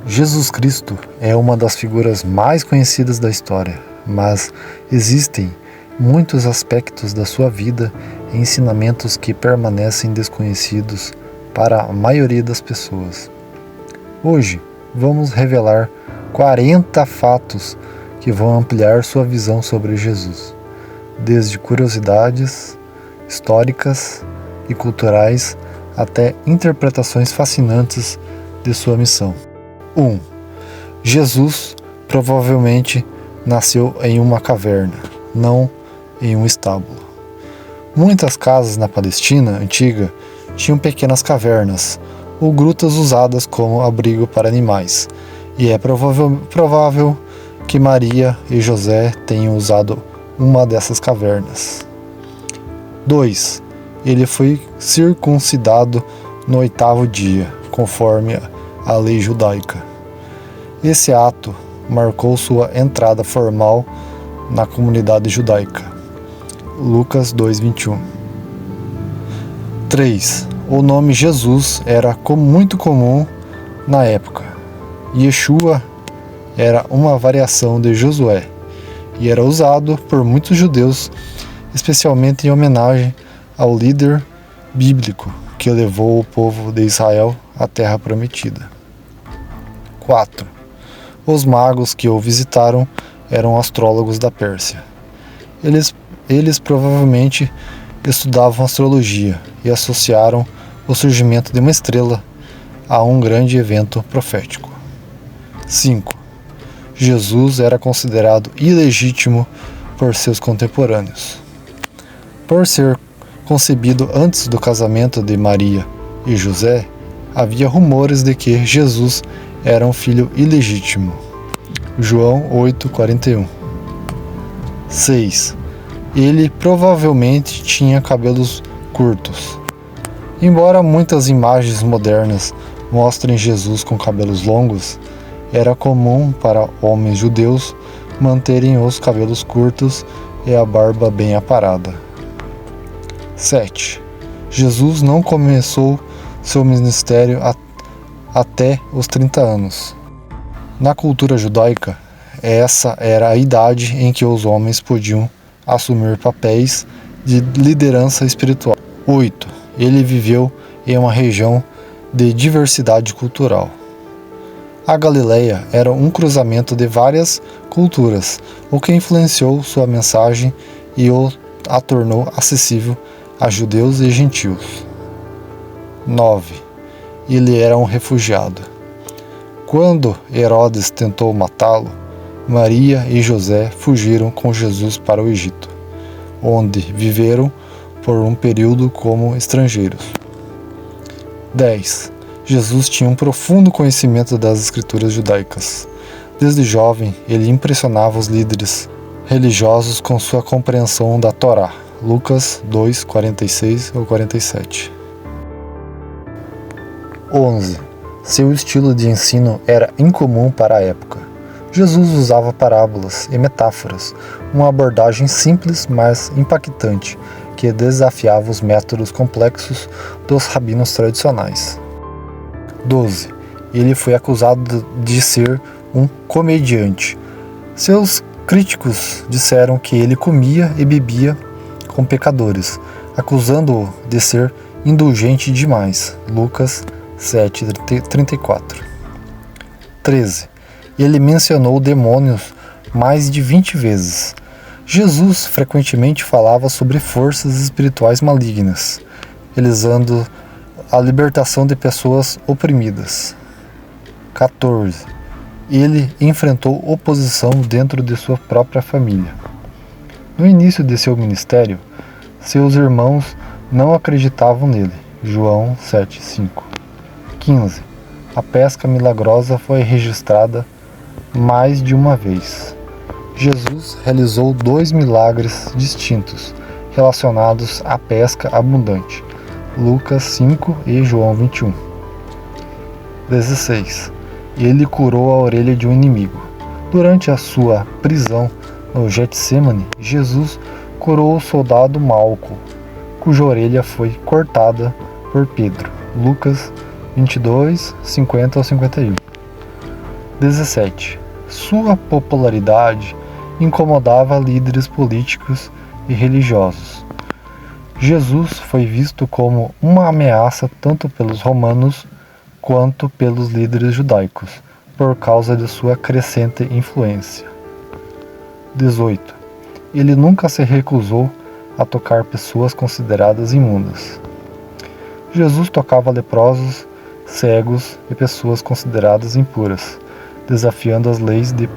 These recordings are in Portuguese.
Jesus Cristo é uma das figuras mais conhecidas da história, mas existem muitos aspectos da sua vida e ensinamentos que permanecem desconhecidos para a maioria das pessoas. Hoje, vamos revelar 40 fatos que vão ampliar sua visão sobre Jesus, desde curiosidades históricas e culturais até interpretações fascinantes de sua missão. 1. Jesus provavelmente nasceu em uma caverna, não em um estábulo. Muitas casas na Palestina antiga tinham pequenas cavernas ou grutas usadas como abrigo para animais, e é provável que Maria e José tenham usado uma dessas cavernas. 2. Ele foi circuncidado no 8º dia, conforme a lei judaica. Esse ato marcou sua entrada formal na comunidade judaica. Lucas 2:21. 3. O nome Jesus era muito comum na época. Yeshua era uma variação de Josué e era usado por muitos judeus, especialmente em homenagem ao líder bíblico que levou o povo de Israel à Terra Prometida. 4. Os magos que o visitaram eram astrólogos da Pérsia. Eles provavelmente estudavam astrologia e associaram o surgimento de uma estrela a um grande evento profético. 5. Jesus era considerado ilegítimo por seus contemporâneos. Por ser concebido antes do casamento de Maria e José, havia rumores de que Jesus era um filho ilegítimo. João 8:41. 6. Ele provavelmente tinha cabelos curtos. Embora muitas imagens modernas mostrem Jesus com cabelos longos, era comum para homens judeus manterem os cabelos curtos e a barba bem aparada. 7. Jesus não começou seu ministério até os 30 anos. Na cultura judaica, essa era a idade em que os homens podiam assumir papéis de liderança espiritual. 8. Ele viveu em uma região de diversidade cultural. A Galileia era um cruzamento de várias culturas, o que influenciou sua mensagem e a tornou acessível a judeus e gentios. 9. Ele era um refugiado. Quando Herodes tentou matá-lo, Maria e José fugiram com Jesus para o Egito, onde viveram por um período como estrangeiros. 10. Jesus tinha um profundo conhecimento das escrituras judaicas. Desde jovem, ele impressionava os líderes religiosos com sua compreensão da Torá. Lucas 2:46-47. 11. Seu estilo de ensino era incomum para a época. Jesus usava parábolas e metáforas, uma abordagem simples, mas impactante, que desafiava os métodos complexos dos rabinos tradicionais. 12. Ele foi acusado de ser um comediante. Seus críticos disseram que ele comia e bebia com pecadores, acusando-o de ser indulgente demais. Lucas 7:34. 13. Ele mencionou demônios mais de 20 vezes. Jesus frequentemente falava sobre forças espirituais malignas, realizando a libertação de pessoas oprimidas. 14. Ele enfrentou oposição dentro de sua própria família. No início de seu ministério, seus irmãos não acreditavam nele. João 7:5. 15. A pesca milagrosa foi registrada mais de uma vez. Jesus realizou 2 milagres distintos relacionados à pesca abundante. Lucas 5 e João 21. 16. Ele curou a orelha de um inimigo. Durante a sua prisão no Getsemane, Jesus curou o soldado Malco, cuja orelha foi cortada por Pedro. Lucas 22:50-51. 17. Sua popularidade incomodava líderes políticos e religiosos. Jesus foi visto como uma ameaça tanto pelos romanos quanto pelos líderes judaicos, por causa de sua crescente influência. 18. Ele nunca se recusou a tocar pessoas consideradas imundas. Jesus tocava leprosos, cegos e pessoas consideradas impuras, desafiando as leis de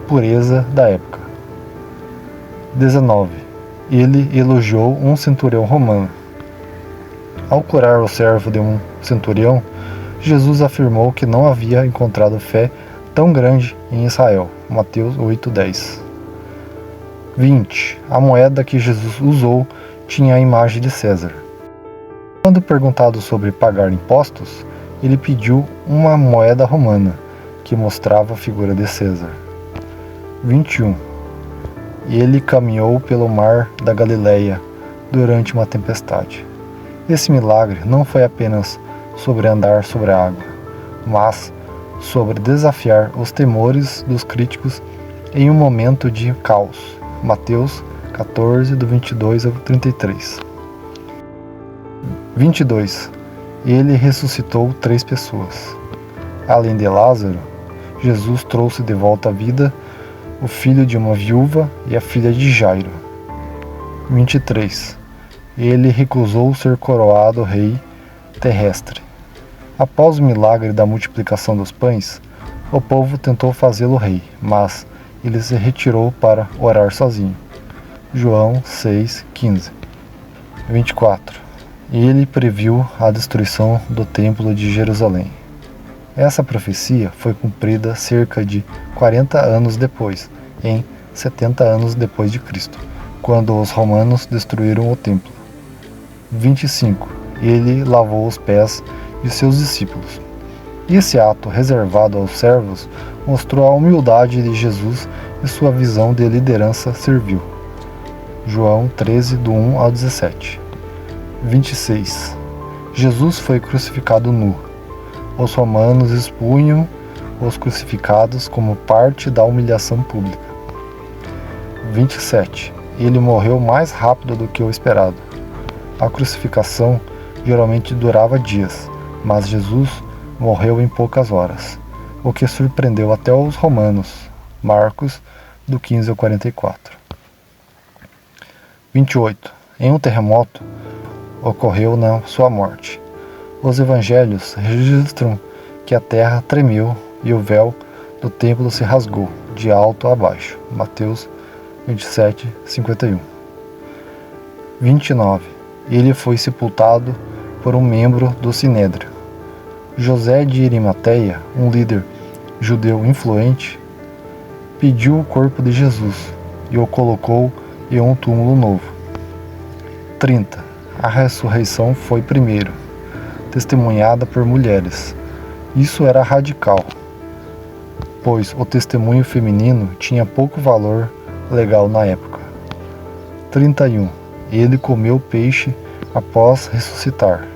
pureza da época. 19. Ele elogiou um centurião romano. Ao curar o servo de um centurião, Jesus afirmou que não havia encontrado fé tão grande em Israel. Mateus 8:10. 20. A moeda que Jesus usou tinha a imagem de César. Quando perguntado sobre pagar impostos, ele pediu uma moeda romana, que mostrava a figura de César. 21. Ele caminhou pelo mar da Galileia durante uma tempestade. Esse milagre não foi apenas sobre andar sobre a água, mas sobre desafiar os temores dos críticos em um momento de caos. Mateus 14, do 22 ao 33. 22. Ele ressuscitou 3 pessoas. Além de Lázaro, Jesus trouxe de volta à vida o filho de uma viúva e a filha de Jairo. 23. Ele recusou ser coroado rei terrestre. Após o milagre da multiplicação dos pães, o povo tentou fazê-lo rei, mas ele se retirou para orar sozinho. João 6:15. 24. Ele previu a destruição do Templo de Jerusalém. Essa profecia foi cumprida cerca de 40 anos depois, em 70 anos depois de Cristo, quando os romanos destruíram o templo. 25. Ele lavou os pés de seus discípulos. Esse ato reservado aos servos mostrou a humildade de Jesus e sua visão de liderança servil. João 13, do 1 ao 17. 26. Jesus foi crucificado nu. Os romanos expunham os crucificados como parte da humilhação pública. 27. Ele morreu mais rápido do que o esperado. A crucificação geralmente durava dias, mas Jesus morreu em poucas horas, o que surpreendeu até os romanos. Marcos, do 15 ao 44. 28. Em um terremoto, ocorreu na sua morte. Os evangelhos registram que a terra tremeu e o véu do templo se rasgou, de alto a baixo. Mateus 27:51. 29. Ele foi sepultado por um membro do Sinédrio. José de Arimateia, um líder judeu influente, pediu o corpo de Jesus e o colocou em um túmulo novo. 30. A ressurreição foi primeiro, testemunhada por mulheres. Isso era radical, pois o testemunho feminino tinha pouco valor legal na época. 31. Ele comeu peixe após ressuscitar.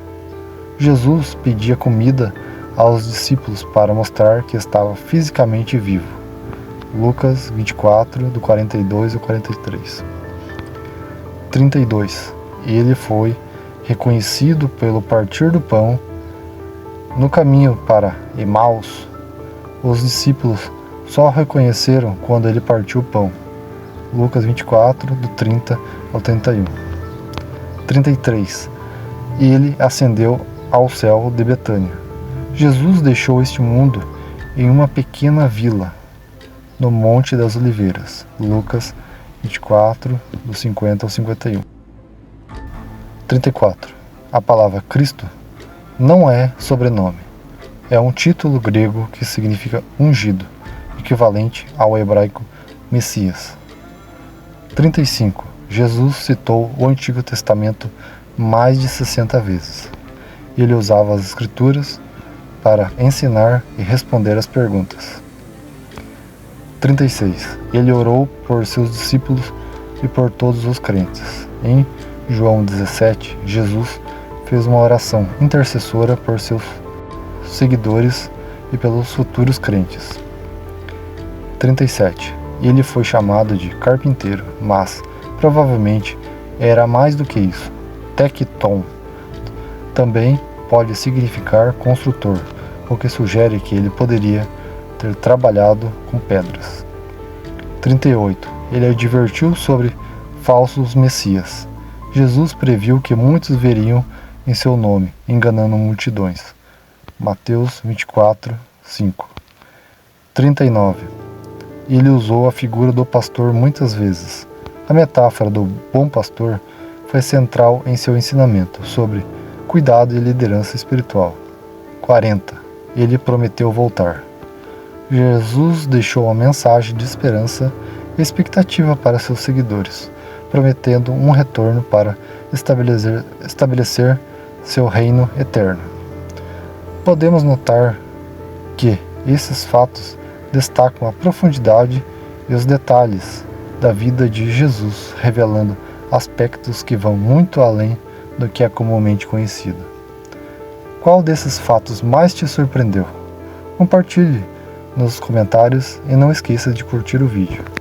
Jesus pedia comida aos discípulos para mostrar que estava fisicamente vivo. Lucas 24, do 42 ao 43. 32. Ele foi reconhecido pelo partir do pão. No caminho para Emaús, os discípulos só o reconheceram quando ele partiu o pão. Lucas 24, do 30 ao 31. 33. Ele ascendeu ao céu de Betânia. Jesus deixou este mundo em uma pequena vila, no Monte das Oliveiras. Lucas 24, do 50 ao 51. 34. A palavra Cristo não é sobrenome. É um título grego que significa ungido, equivalente ao hebraico Messias. 35. Jesus citou o Antigo Testamento mais de 60 vezes. Ele usava as Escrituras para ensinar e responder às perguntas. 36. Ele orou por seus discípulos e por todos os crentes. Em João 17, Jesus fez uma oração intercessora por seus seguidores e pelos futuros crentes. 37. Ele foi chamado de carpinteiro, mas, provavelmente, era mais do que isso. Tecton também pode significar construtor, o que sugere que ele poderia ter trabalhado com pedras. 38. Ele advertiu sobre falsos messias. Jesus previu que muitos veriam em seu nome, enganando multidões. Mateus 24, 5. 39. Ele usou a figura do pastor muitas vezes. A metáfora do bom pastor foi central em seu ensinamento sobre cuidado e liderança espiritual. 40. Ele prometeu voltar. Jesus deixou uma mensagem de esperança e expectativa para seus seguidores, prometendo um retorno para estabelecer seu reino eterno. Podemos notar que esses fatos destacam a profundidade e os detalhes da vida de Jesus, revelando aspectos que vão muito além do que é comumente conhecido. Qual desses fatos mais te surpreendeu? Compartilhe nos comentários e não esqueça de curtir o vídeo.